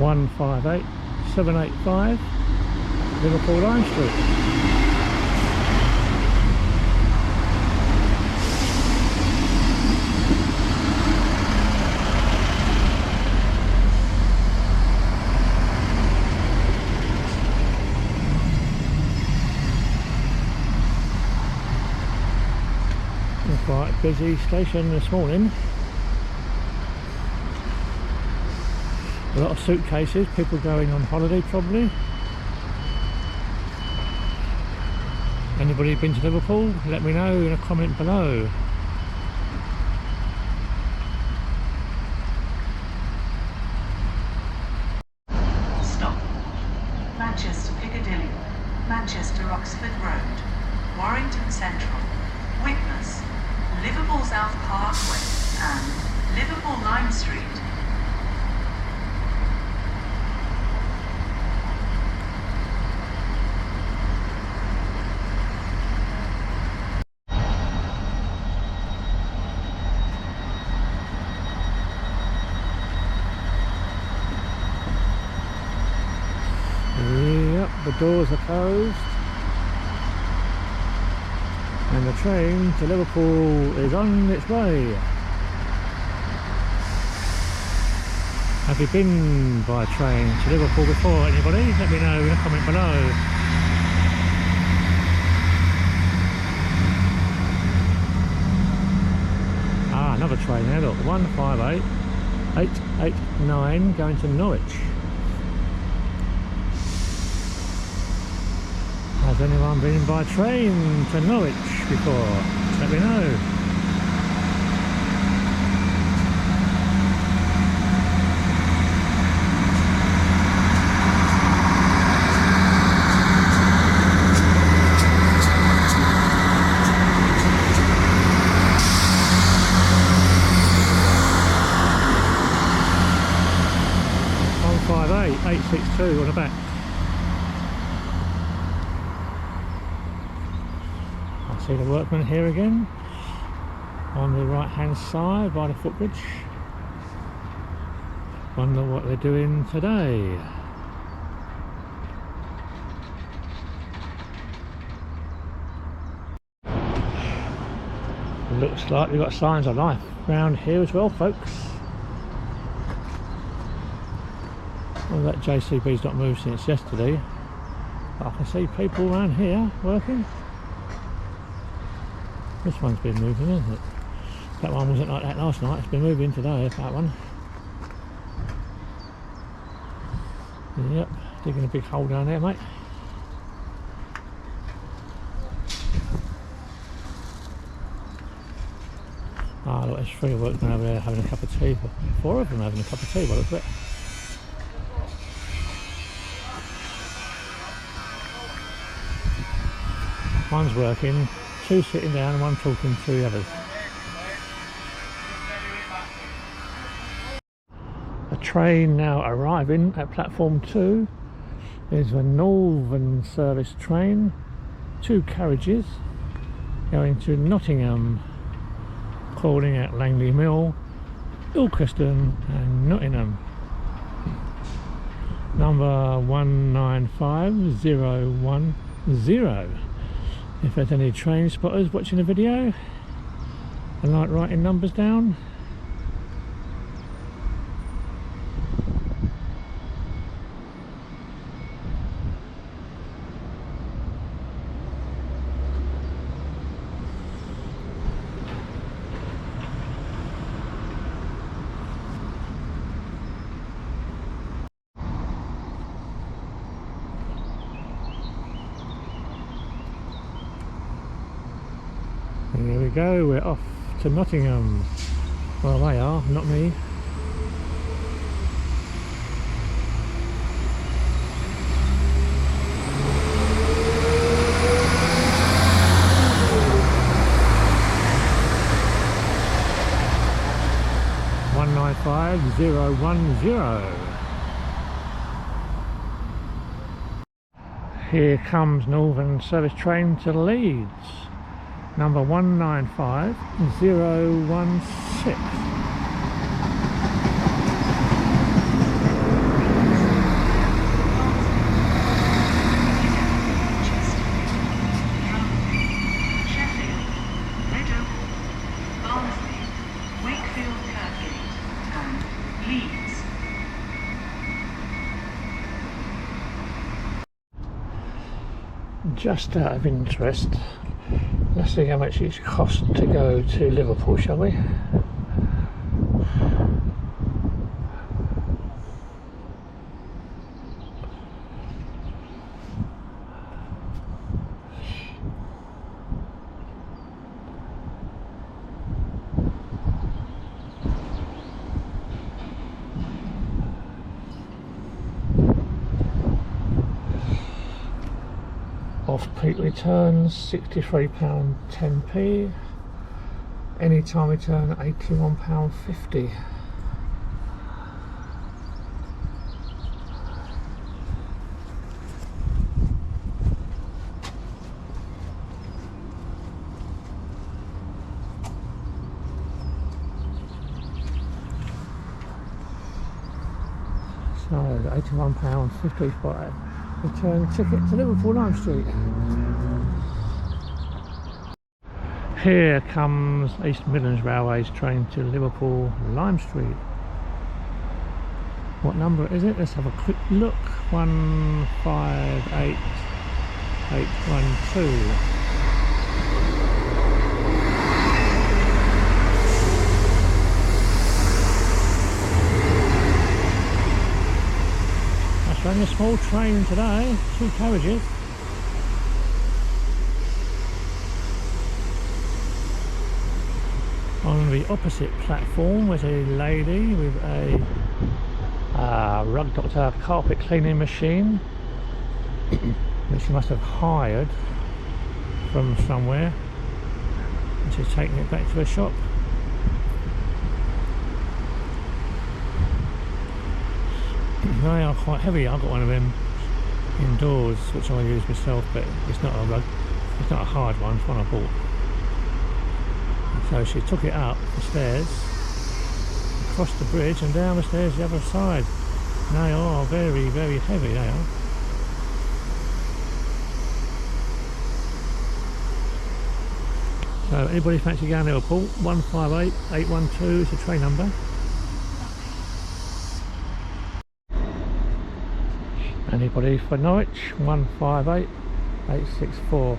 158 785 Liverpool Line Street. Quite busy station this morning. A lot of suitcases, people going on holiday probably. Anybody been to Liverpool? Let me know in a comment below. Stop. Manchester Piccadilly, Manchester Oxford Road, Warrington Central, Witness, Liverpool South Parkway and Liverpool Line Street. Yep, the doors are closed. And the train to Liverpool is on its way. Have you been by train to Liverpool before, anybody? Let me know in a comment below. Ah, another train there, look, 158 889 going to Norwich. Has anyone been by train to Norwich before? Let me know. (158 862) on the back. See the workmen here again on the right hand side by the footbridge. Wonder what they're doing today. Looks like we've got signs of life around here as well, folks. Well, that JCB's not moved since yesterday, but I can see people around here working. This one's been moving, isn't it? That one wasn't like that last night. It's been moving today, that one. Yep, digging a big hole down there, mate. Ah, look, there's 3 workmen over there having a cup of tea. 4 of them having a cup of tea, by the look of it. One's working, 2 sitting down and 1 talking to the others. A train now arriving at platform 2 is a Northern service train, 2 carriages going to Nottingham, calling at Langley Mill, Ilkeston and Nottingham. Number 195010. If there's any train spotters watching the video and like writing numbers down. Here we go, we're off to Nottingham. Well, they are, not me. (195.010). Here comes Northern service train to Leeds. Number 195016. Just out of interest, let's see how much it costs to go to Liverpool, shall we? Off-peak returns £63 10p, anytime return £81.50. So £81.50 for a return ticket to Liverpool Lime Street. Here comes East Midlands Railway's train to Liverpool Lime Street. What number is it? Let's have a quick look. 158812. Only a small train today, 2 carriages. On the opposite platform was a lady with a rug doctor carpet cleaning machine which she must have hired from somewhere, and she's taking it back to a shop. They are quite heavy. I've got one of them indoors which I use myself, but it's not a rug, it's not a hard one, it's one I bought. So she took it up the stairs, across the bridge and down the stairs the other side. And they are very, very heavy, they are. So anybody fancy going to Liverpool, 158812 is the train number. Anybody for Norwich, 158864.